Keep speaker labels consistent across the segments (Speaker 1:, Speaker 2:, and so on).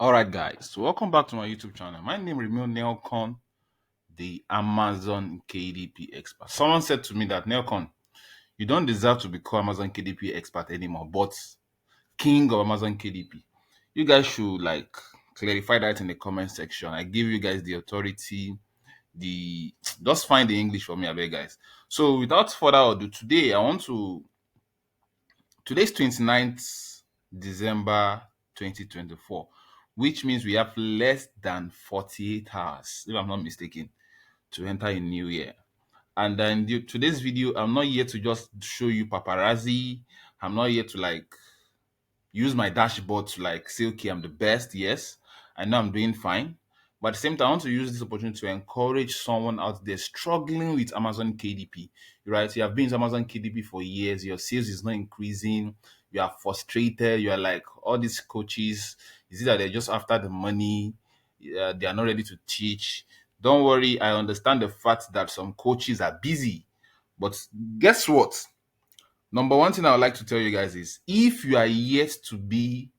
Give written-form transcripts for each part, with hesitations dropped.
Speaker 1: All right, guys. So welcome back to my YouTube channel. My name is Nelcon, the Amazon KDP expert. Someone said to me that Nelcon, you don't deserve to be called Amazon KDP expert anymore, but King of Amazon KDP. You guys should clarify that in the comment section. I give you guys the authority. The Just find the English for me, I beg, guys. So without further ado, today's 29th December 2024, which means we have less than 48 hours, if I'm not mistaken, to enter a new year. And then today's video, I'm not here to just show you paparazzi. I'm not here to use my dashboard to say, okay, I'm the best. Yes, I know I'm doing fine. But at the same time, I want to use this opportunity to encourage someone out there struggling with Amazon KDP. Right? You have been to Amazon KDP for years, your sales is not increasing, you are frustrated, you are like, all these coaches, is it that they're just after the money? They are not ready to teach. Don't worry, I understand the fact that some coaches are busy. But guess what? Number one thing I would like to tell you guys is if you are yet to be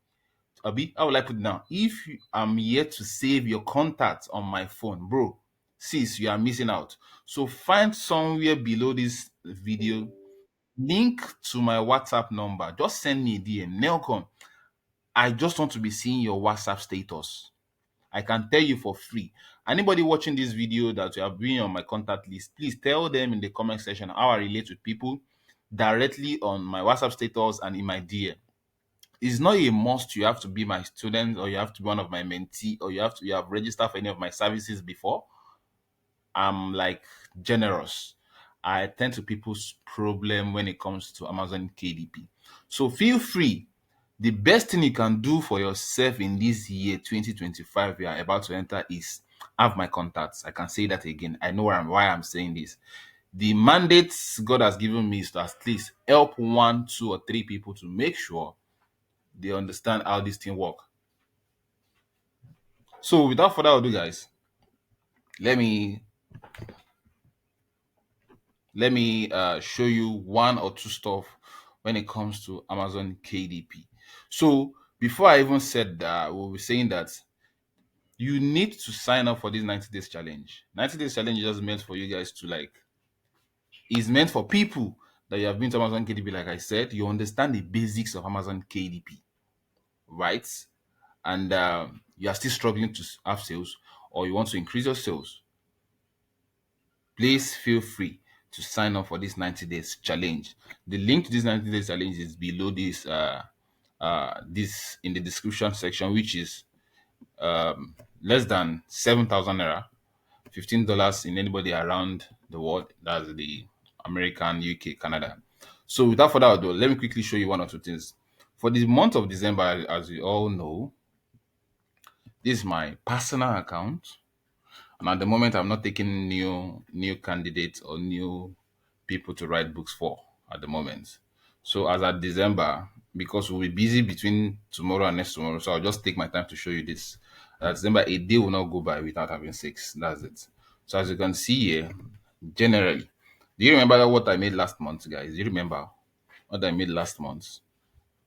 Speaker 1: a bit, how will I put it now? If I'm yet to save your contacts on my phone, bro, sis, you are missing out. So find somewhere below this video, link to my WhatsApp number. Just send me a DM. Nelcon, I just want to be seeing your WhatsApp status. I can tell you for free. Anybody watching this video that you have been on my contact list, please tell them in the comment section how I relate with people directly on my WhatsApp status and in my DM. It's not a must you have to be my student or you have to be one of my mentee or you have registered for any of my services before. I'm generous. I attend to people's problem when it comes to Amazon KDP. So feel free. The best thing you can do for yourself in this year 2025 we are about to enter is have my contacts. I can say that again. I know why I'm saying this. The mandates God has given me is to at least help one, two, or three people to make sure they understand how this thing work. So without further ado, guys, let me show you one or two stuff when it comes to Amazon KDP. So before I even said that, we'll be saying that you need to sign up for this 90 days challenge. 90 days challenge is just meant for you guys to is meant for people that you have been to Amazon KDP. Like I said, you understand the basics of Amazon KDP, right? And you are still struggling to have sales or you want to increase your sales, please feel free to sign up for this 90 days challenge. The link to this 90 days challenge is below this in the description section, which is less than 7,000 naira, $15 in anybody around the world. That's the American, UK, Canada. So without further ado, let me quickly show you one or two things. For the month of December, as you all know, this is my personal account. And at the moment, I'm not taking new candidates or new people to write books for at the moment. So as at December, because we'll be busy between tomorrow and next tomorrow, so I'll just take my time to show you this. December, a day will not go by without having six. That's it. So as you can see here, generally, do you remember what I made last month, guys? Do you remember what I made last month?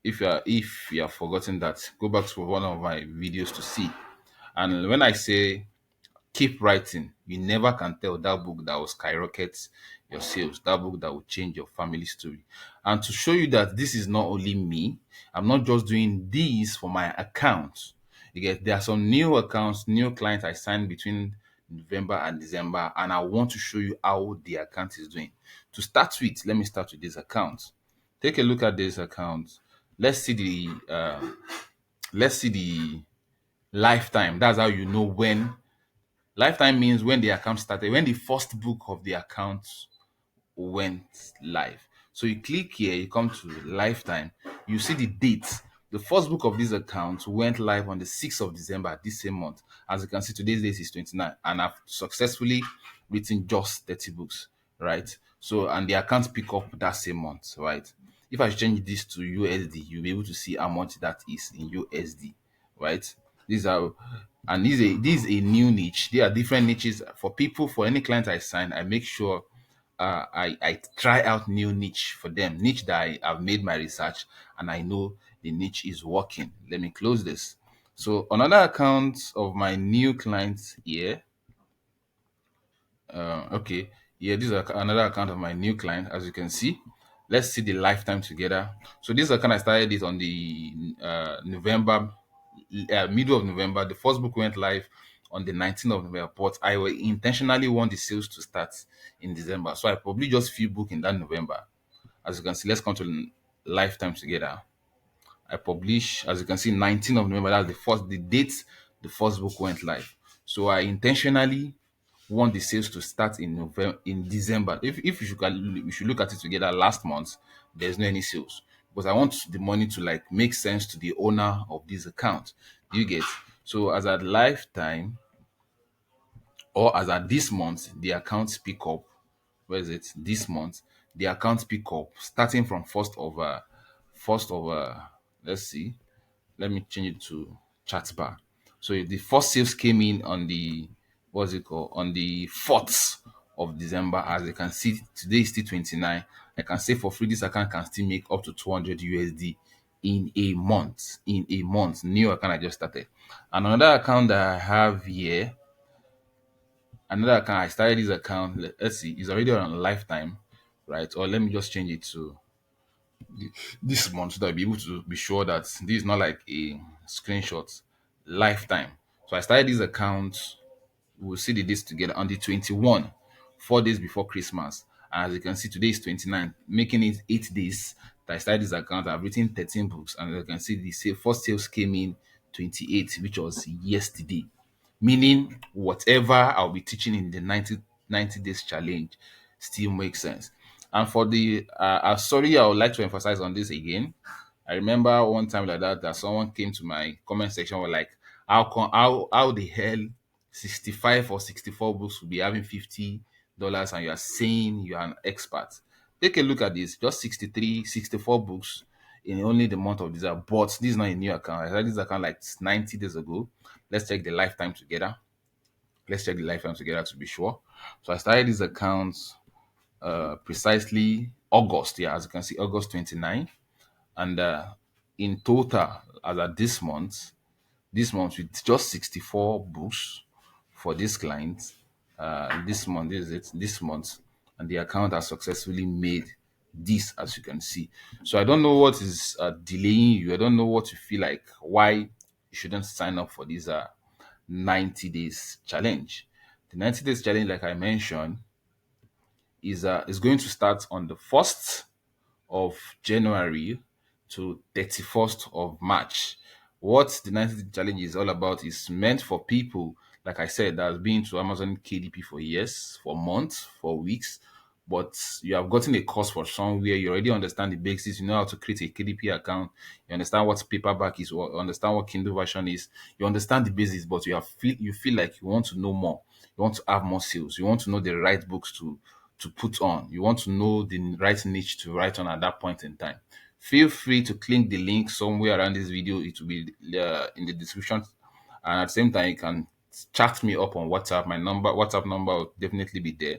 Speaker 1: If you have forgotten that, go back to one of my videos to see. And when I say keep writing. You never can tell that book that will skyrocket your sales, that book that will change your family story. And to show you that this is not only me, I'm not just doing this for my account. You get there are some new accounts, new clients I signed between November and December, and I want to show you how the account is doing. To start with, let me start with this account. Take a look at this account. Let's see the lifetime. That's how you know when. Lifetime means when the account started, when the first book of the account went live. So you click here, you come to lifetime, you see the date. The first book of this account went live on the 6th of December this same month. As you can see, today's date is 29, and I've successfully written just 30 books, right? So, and the account pick up that same month, right? If I change this to USD, you'll be able to see how much that is in USD, right? These are and this is a new niche. There are different niches for people. For any client I sign, I make sure I try out new niche for them, niche that I have made my research and I know the niche is working. Let me close this. So another account of my new clients here. Okay, yeah, this is another account of my new client. As you can see, let's see the lifetime together. So this account I started it on the November, middle of November. The first book went live on the 19th of November, but I will intentionally want the sales to start in December. So I probably just few book in that November. As you can see, let's come to lifetime together. I publish, as you can see, 19th of November. That's the date the first book went live. So I intentionally want the sales to start in November, in December. If you should look at it together, last month there's no any sales, because I want the money to like make sense to the owner of this account. Do you get? So as at lifetime, or as at this month, the accounts pick up. Where is it? This month, the accounts pick up starting from first of let's see, let me change it to chat bar. So the first sales came in on the, what's it called, on the 4th of December. As you can see, today is still 29. I can say for free this account can still make up to 200 USD in a month. In a month, new account I just started. And another account that I have here, another account I started this account. Let's see, it's already on lifetime, right? Or let me just change it to this month so that I'll be able to be sure that this is not like a screenshot. Lifetime. So I started this account. We'll see the dates together on the 21, 4 days before Christmas. And as you can see, today is 29, making it 8 days that I started this account. I've written 13 books, and as you can see, the first sales came in 28, which was yesterday. Meaning, whatever I'll be teaching in the 90 days challenge still makes sense. And for the sorry, I would like to emphasize on this again. I remember one time like that someone came to my comment section, were like, how the hell 65 or 64 books will be having $50 and you are saying you are an expert. Take a look at this, just 63, 64 books in only the month of December. But this is not a new account. I started this account like 90 days ago. Let's check the lifetime together. Let's check the lifetime together to be sure. So I started this account precisely August. Yeah, as you can see, August 29. And in total, as at this month with just 64 books for this client. This month, this is it, this month, and the account has successfully made this, as you can see. So I don't know what is delaying you. I don't know what you feel like, why you shouldn't sign up for this 90 days challenge. The 90 days challenge, like I mentioned, is going to start on the 1st of January to 31st of March. What the 90 Day challenge is all about is meant for people, like I said, that has been to Amazon KDP for years, for months, for weeks, but you have gotten a course for somewhere, you already understand the basics, you know how to create a KDP account, you understand what paperback is, or understand what Kindle version is, you understand the basics, but you feel like you want to know more, you want to have more sales, you want to know the right books to put on. You want to know the right niche to write on at that point in time. Feel free to click the link somewhere around this video. It will be in the description. And at the same time, you can chat me up on WhatsApp. My WhatsApp number will definitely be there.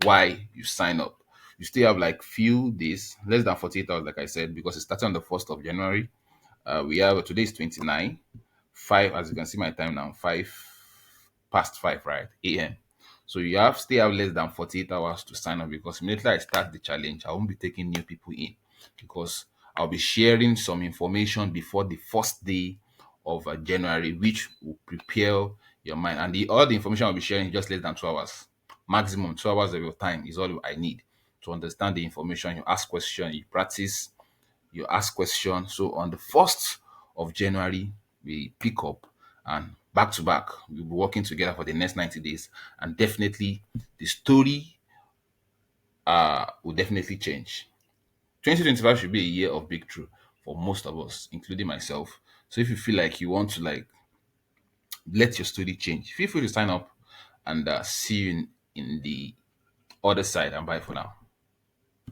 Speaker 1: Why you sign up? You still have like few days, less than 48 hours, like I said, because it started on the 1st of January. We have today is 29, 5, as you can see my time now, 5 past 5, right? AM. So you have still have less than 48 hours to sign up, because immediately I start the challenge, I won't be taking new people in, because I'll be sharing some information before the first day of January, which will prepare your mind. And all the information I'll be sharing is just less than 2 hours. Maximum 2 hours of your time is all I need to understand the information. You ask questions, you practice, you ask questions. So on the 1st of January, we pick up, and back to back, we'll be working together for the next 90 days. And definitely the story will definitely change. 2025 should be a year of breakthrough for most of us, including myself. So if you feel like you want to like let your story change, feel free to sign up, and see you in the other side, and bye for now.